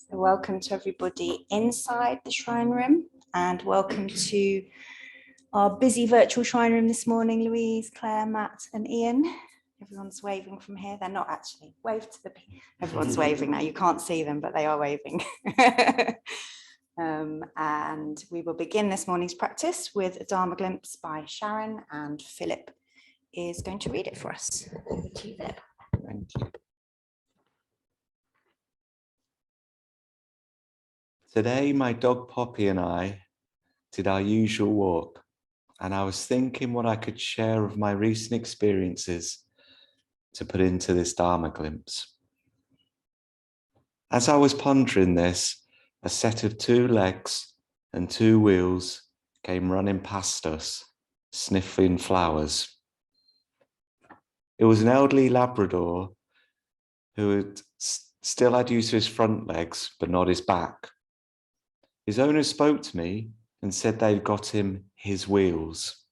So welcome to everybody inside the shrine room, and welcome to our busy virtual shrine room this morning. Louise, Claire, Matt and Ian. Everyone's waving from here. They're not actually. Wave to the people. Everyone's waving now. You can't see them, but they are waving. And we will begin this morning's practice with a Dharma glimpse by Sharon, and Philip is going to read it for us. Over to you, Philip. Thank you. Today, my dog Poppy and I did our usual walk, and I was thinking what I could share of my recent experiences to put into this Dharma glimpse. As I was pondering this, a set of 2 legs and 2 wheels came running past us, sniffing flowers. It was an elderly Labrador who had still had use of his front legs, but not his back. His owner spoke to me and said they'd got him his wheels,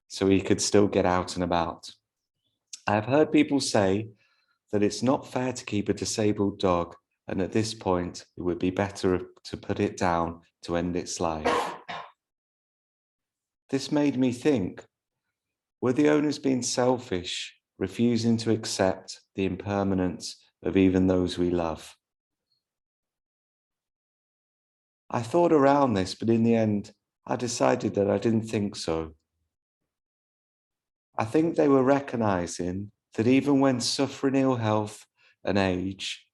so he could still get out and about. I have heard people say that it's not fair to keep a disabled dog, and at this point, it would be better to put it down to end its life. This made me think, were the owners being selfish, refusing to accept the impermanence of even those we love? I thought around this, but in the end, I decided that I didn't think so. I think they were recognizing that even when suffering ill health and age,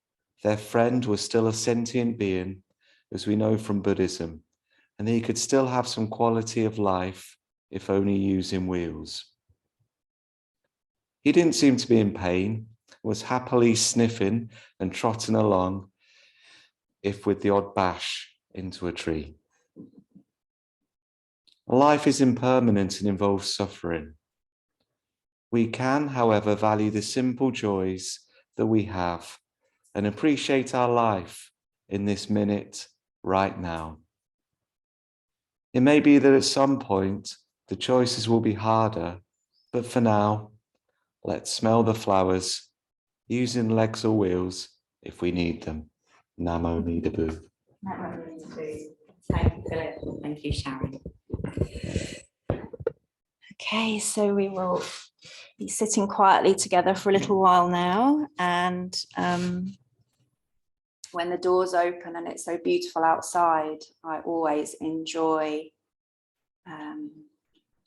their friend was still a sentient being, as we know from Buddhism, and he could still have some quality of life if only using wheels. He didn't seem to be in pain, was happily sniffing and trotting along, if with the odd bash into a tree. Life is impermanent and involves suffering. We can, however, value the simple joys that we have and appreciate our life in this minute right now. It may be that at some point the choices will be harder, but for now, let's smell the flowers, using legs or wheels if we need them. Namo Nidabu. Thank you, Philip. Thank you, Sharon. Okay, so we will be sitting quietly together for a little while now, and when the doors open and it's so beautiful outside, I always enjoy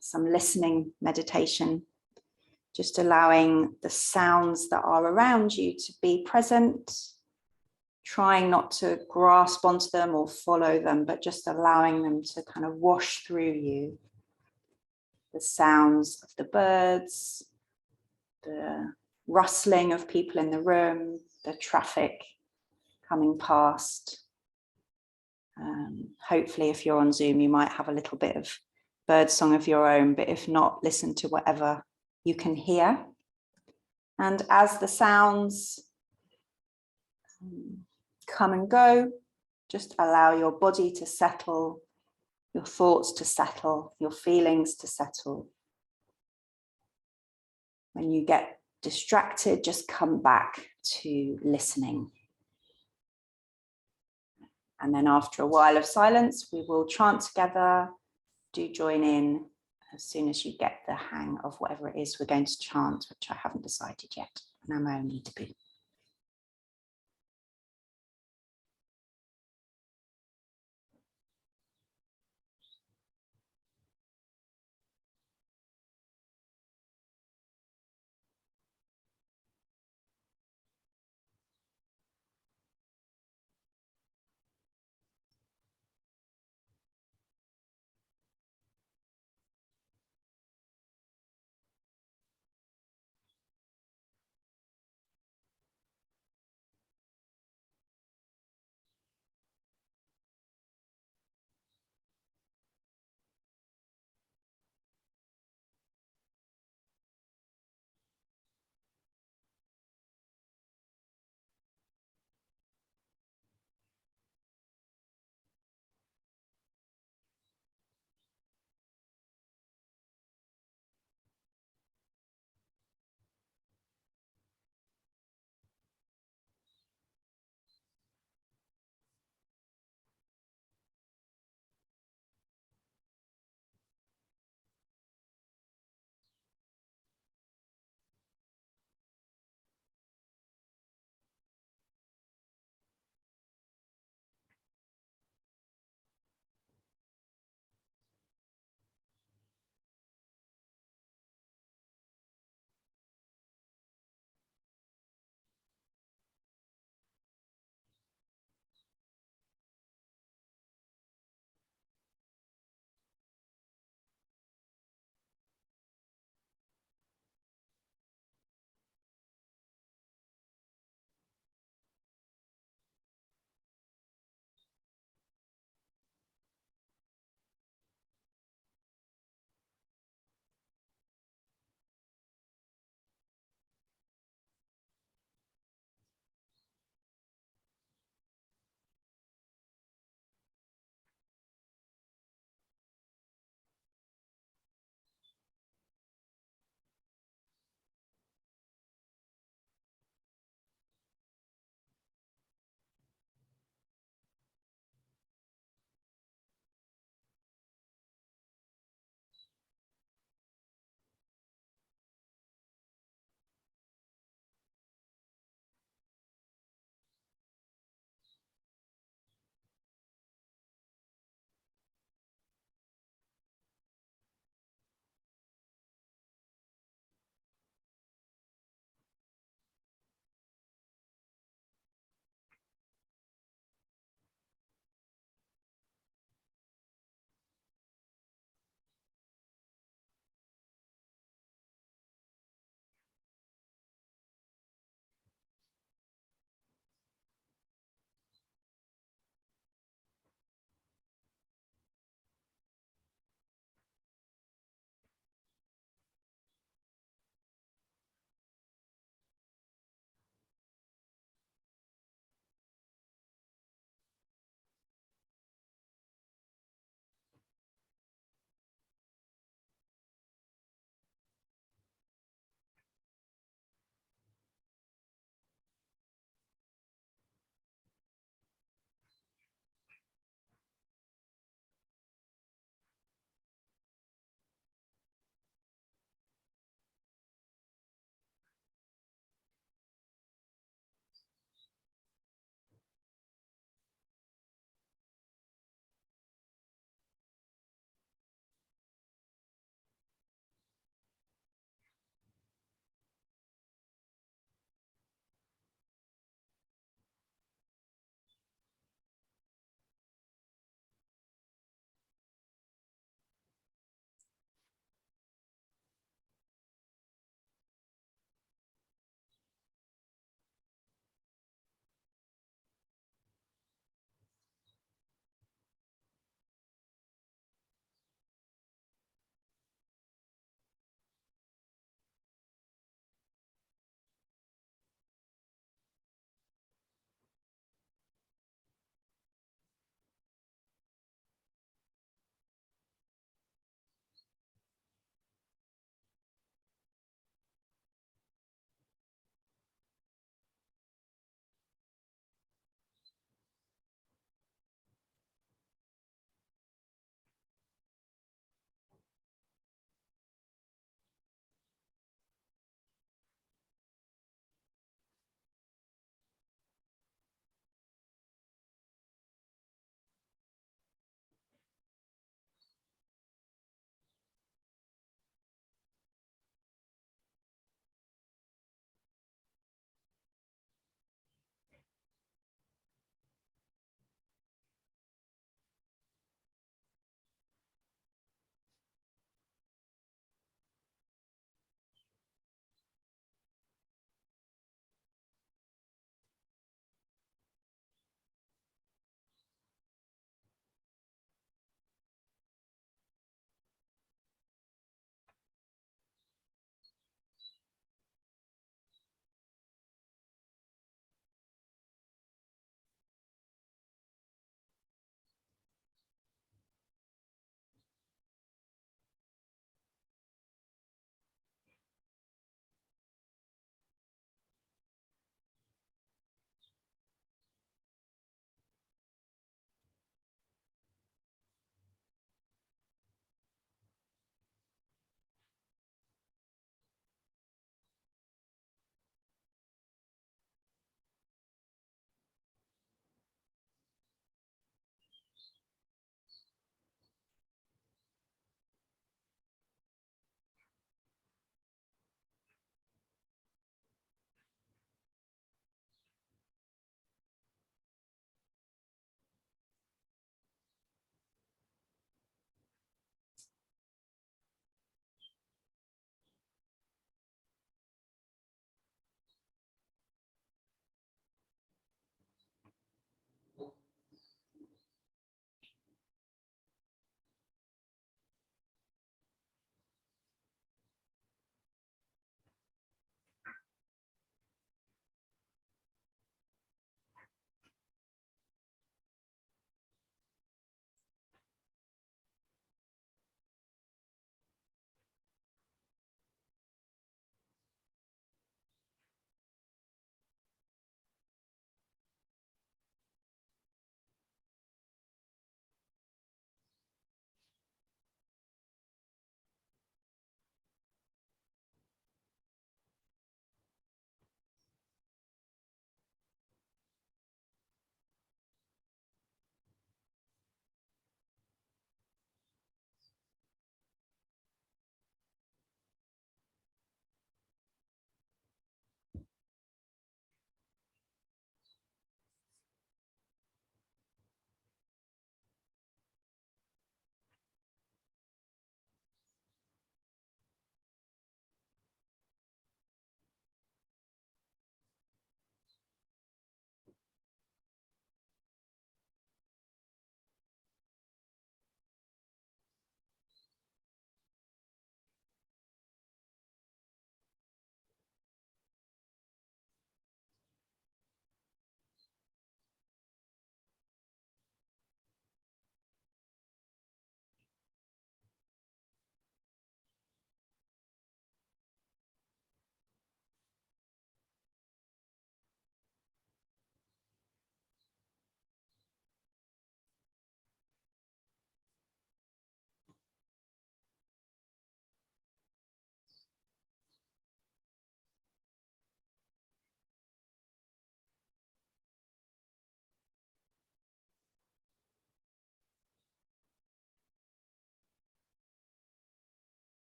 some listening meditation, just allowing the sounds that are around you to be present, trying not to grasp onto them or follow them, but just allowing them to kind of wash through you. The sounds of the birds, the rustling of people in the room, the traffic coming past. Hopefully, if you're on Zoom, you might have a little bit of birdsong of your own, but if not, listen to whatever you can hear. And as the sounds come and go, just allow your body to settle, your thoughts to settle, your feelings to settle. When you get distracted, just come back to listening. And then after a while of silence, we will chant together. Do join in as soon as you get the hang of whatever it is we're going to chant, which I haven't decided yet. Namo Nidabu.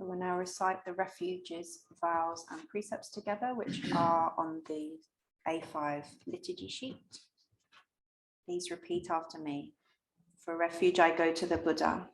So we'll now recite the refuges, vows and precepts together, which are on the A5 liturgy sheet. Please repeat after me. For refuge I go to the Buddha.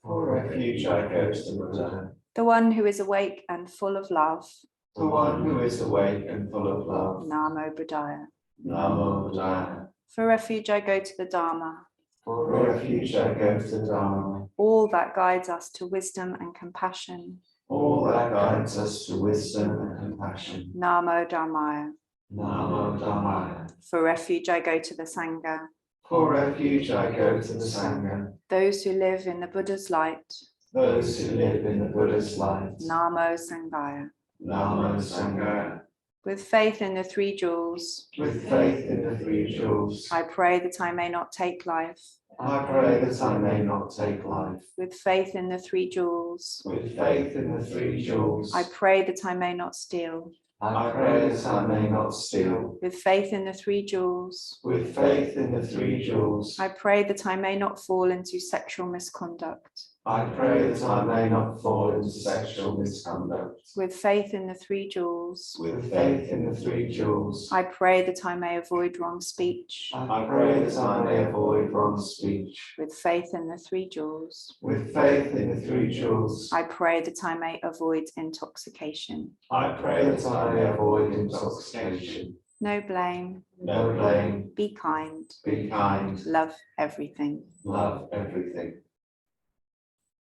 For refuge I go to the Buddha. The one who is awake and full of love. The one who is awake and full of love. Namo Buddhaya. Namo Buddhaya. For refuge I go to the Dharma. For refuge I go to the Dharma. All that guides us to wisdom and compassion. All that guides us to wisdom and compassion. Namo Dharmaya. Namo Dharmaya. For refuge I go to the Sangha. For refuge I go to the Sangha. Those who live in the Buddha's light. Those who live in the Buddha's light. Namo Sanghaya. Namo Sangha. With faith in the three jewels. With faith in the three jewels. I pray that I may not take life. I pray that I may not take life. With faith in the three jewels. With faith in the three jewels. I pray that I may not steal. I pray that I may not steal. With faith in the three jewels. With faith in the three jewels. I pray that I may not fall into sexual misconduct. I pray that I may not fall into sexual misconduct. With faith in the three jewels. With faith in the three jewels. I pray that I may avoid wrong speech. I pray that I may avoid wrong speech. With faith in the three jewels. With faith in the three jewels. I pray that I may avoid intoxication. I pray that I may avoid intoxication. No blame. No blame. Be kind. Be kind. Love everything. Love everything.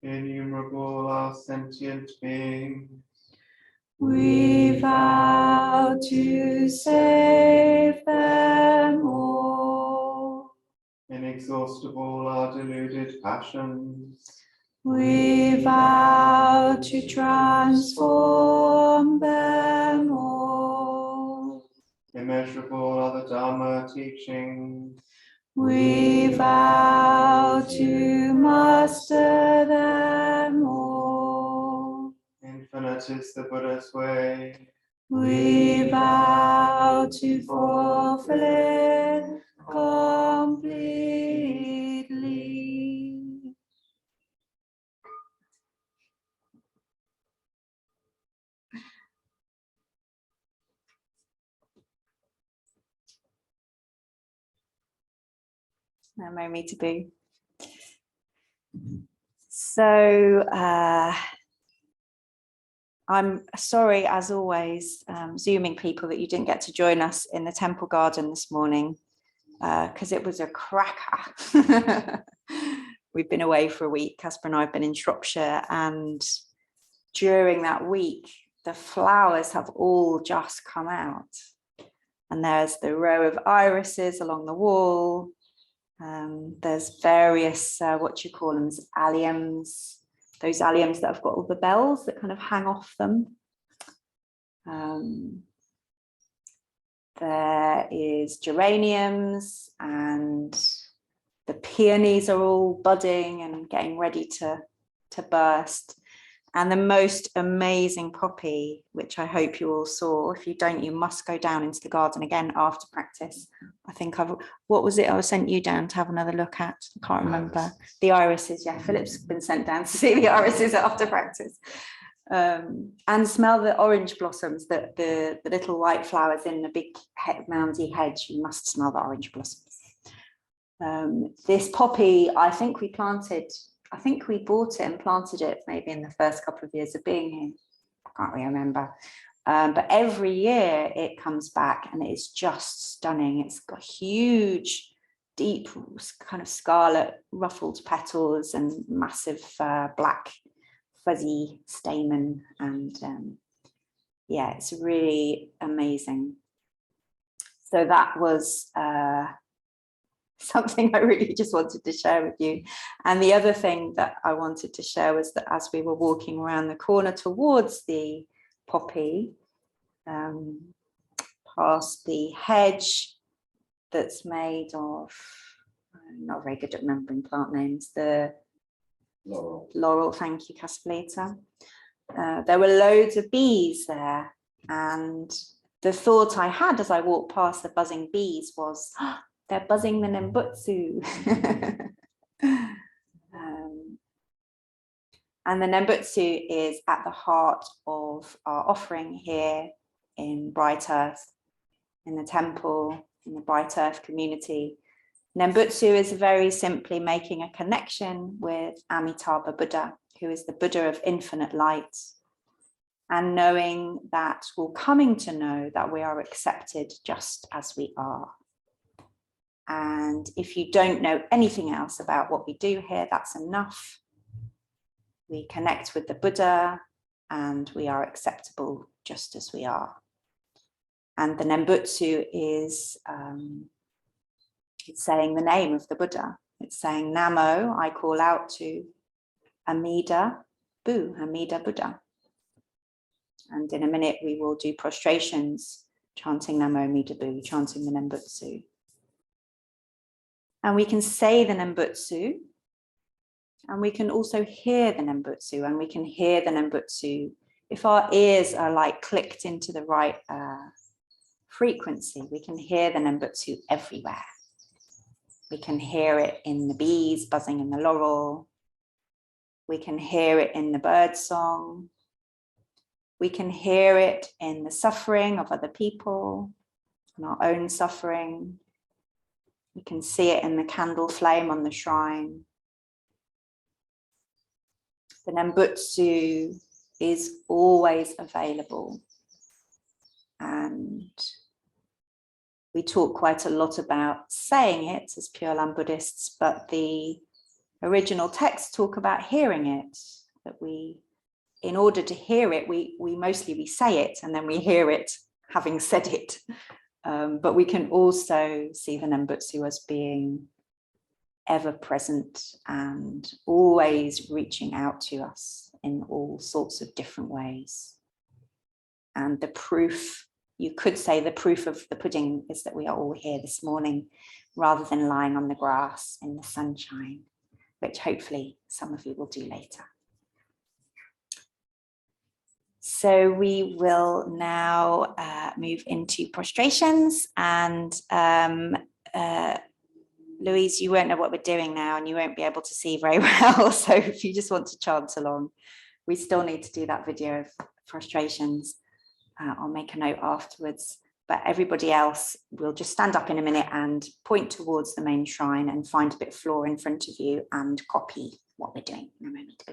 Innumerable are sentient beings. We vow to save them all. Inexhaustible are deluded passions. We vow to transform them all. Immeasurable are the Dharma teachings. We vow to master them all. Infinite is the Buddha's way. We vow to fulfill it completely. No more me to be. So I'm sorry, as always, Zooming people, that you didn't get to join us in the temple garden this morning, because it was a cracker. We've been away for a week. Casper and I have been in Shropshire, and during that week, the flowers have all just come out. And there's the row of irises along the wall. There's various, what do you call them, alliums, those alliums that have got all the bells that kind of hang off them. There is geraniums, and the peonies are all budding and getting ready to burst. And the most amazing poppy, which I hope you all saw. If you don't, you must go down into the garden again after practice. I think what was it I sent you down to have another look at? I can't remember. The irises, yeah. Philip's been sent down to see the irises after practice. And smell the orange blossoms, the little white flowers in the big moundy hedge. You must smell the orange blossoms. This poppy, I think we bought it and planted it maybe in the first couple of years of being here. I can't really remember. But every year it comes back and it's just stunning. It's got huge, deep, kind of scarlet ruffled petals and massive black fuzzy stamen. And yeah, it's really amazing. So that was something I really just wanted to share with you. And the other thing that I wanted to share was that as we were walking around the corner towards the poppy, past the hedge that's made of, I'm not very good at remembering plant names, the laurel, thank you, Caspleta. There were loads of bees there, and the thought I had as I walked past the buzzing bees was, oh, they're buzzing the Nembutsu. And the Nembutsu is at the heart of our offering here in Bright Earth, in the temple, in the Bright Earth community. Nembutsu is very simply making a connection with Amitabha Buddha, who is the Buddha of infinite light, and knowing that, or coming to know that we are accepted just as we are. And if you don't know anything else about what we do here, that's enough. We connect with the Buddha and we are acceptable just as we are. And the Nembutsu is it's saying the name of the Buddha. It's saying, Namo, I call out to Amida Bu, Amida Buddha. And in a minute, we will do prostrations, chanting Namo Amida Bu, chanting the Nembutsu. And we can say the Nembutsu, and we can also hear the Nembutsu, and we can hear the Nembutsu if our ears are like clicked into the right frequency. We can hear the Nembutsu everywhere. We can hear it in the bees buzzing in the laurel. We can hear it in the bird song. We can hear it in the suffering of other people, and our own suffering. We can see it in the candle flame on the shrine. The Nembutsu is always available. And we talk quite a lot about saying it as Pure Land Buddhists, but the original texts talk about hearing it, that we, in order to hear it, we say it and then we hear it having said it. But we can also see the Nembutsu as being ever present and always reaching out to us in all sorts of different ways. And the proof, you could say the proof of the pudding is that we are all here this morning rather than lying on the grass in the sunshine, which hopefully some of you will do later. So we will now move into prostrations, and Louise, you won't know what we're doing now and you won't be able to see very well. So if you just want to chant along, we still need to do that video of prostrations. I'll make a note afterwards, but everybody else will just stand up in a minute and point towards the main shrine and find a bit of floor in front of you and copy what we're doing in a moment.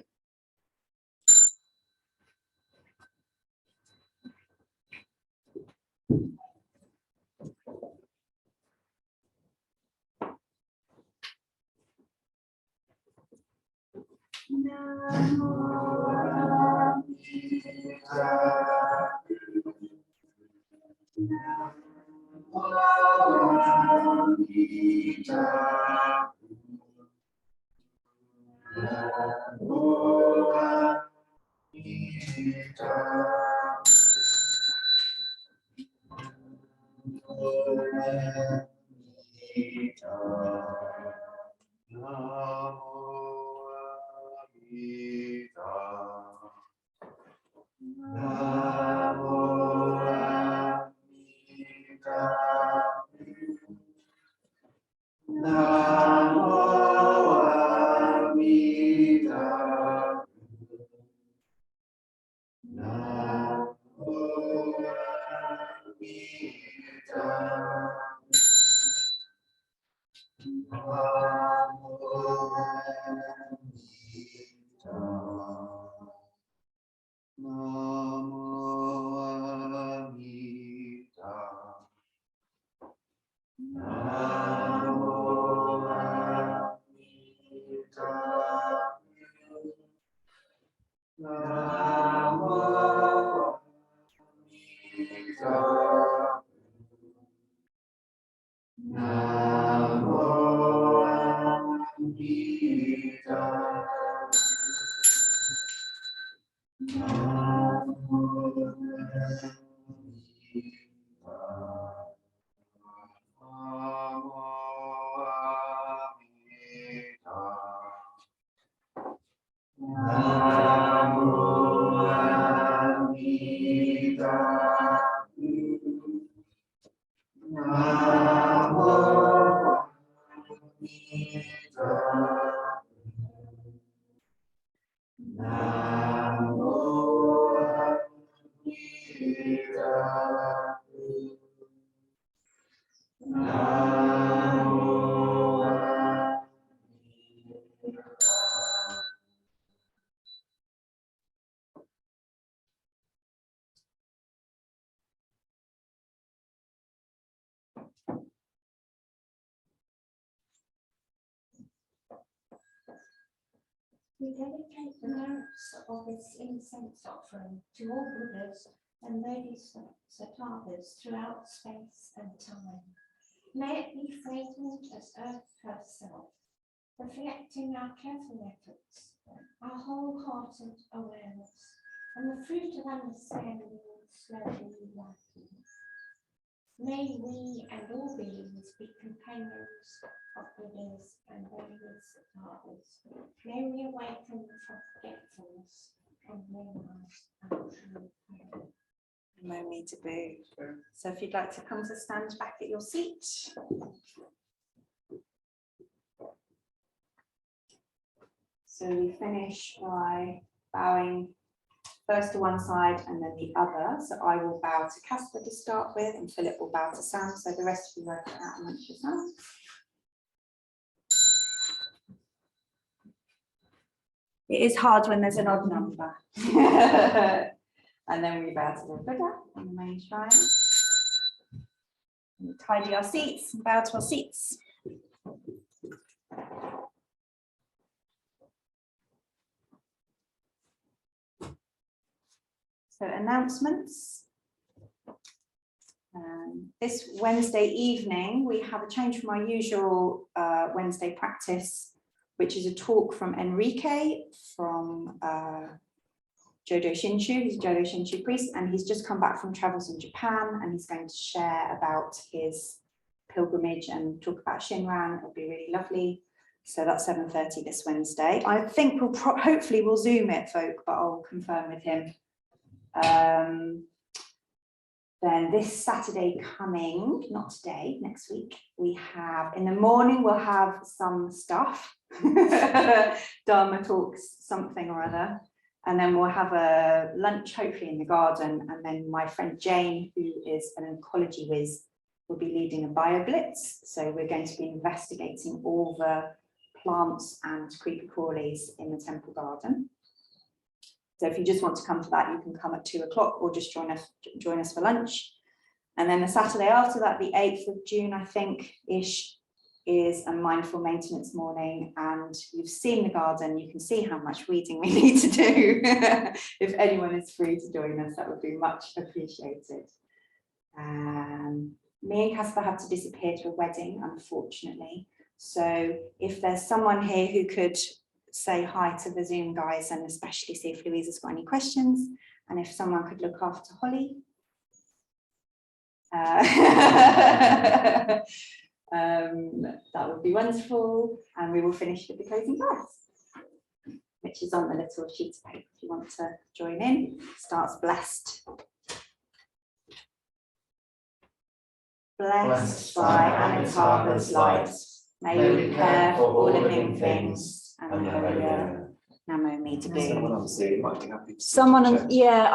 We dedicate the merits of this incense offering to all Buddhas and Bodhisattvas throughout space and time. May it be fragrant as earth herself, reflecting our careful efforts, our wholehearted awareness, and the fruit of understanding slowly ripening. May we and all beings be companions of Buddhas and Bodhisattvas. May we awaken from forgetfulness and realize our true power. No need to boo. So if you'd like to come to stand back at your seat. So we finish by bowing first to one side and then the other. So I will bow to Casper to start with, and Philip will bow to Sam. So the rest of you work it out amongst yourselves. It is hard when there's an odd number. And then we bow to the Buddha on the main shrine. And we tidy our seats and bow to our seats. So announcements. This Wednesday evening, we have a change from our usual Wednesday practice, which is a talk from Enrique from Jodo Shinshu. He's a Jodo Shinshu priest, and he's just come back from travels in Japan, and he's going to share about his pilgrimage and talk about Shinran. It'll be really lovely. So that's 7:30 this Wednesday. I think we'll hopefully we'll Zoom it, folk, but I'll confirm with him. Then this Saturday coming, not today, next week, we have, in the morning, we'll have some stuff, Dharma talks, something or other. And then we'll have a lunch, hopefully in the garden. And then my friend Jane, who is an oncology whiz, will be leading a bio blitz. So we're going to be investigating all the plants and creepy crawlies in the temple garden. So if you just want to come to that, you can come at 2 o'clock or just join us for lunch. And then the Saturday after that, the 8th of June, I think, ish, is a mindful maintenance morning. And you've seen the garden, you can see how much weeding we need to do. If anyone is free to join us, that would be much appreciated. Me and Casper have to disappear to a wedding, unfortunately. So if there's someone here who could say hi to the Zoom guys, and especially see if Louisa's got any questions, and if someone could look after Holly. That would be wonderful, and we will finish with the closing verse, which is on the little sheet of paper if you want to join in. Starts blessed. Blessed by Amitabha's light, may we care for all living things. And Namo me to be. Someone on Zoom might be happy to Someone, yeah.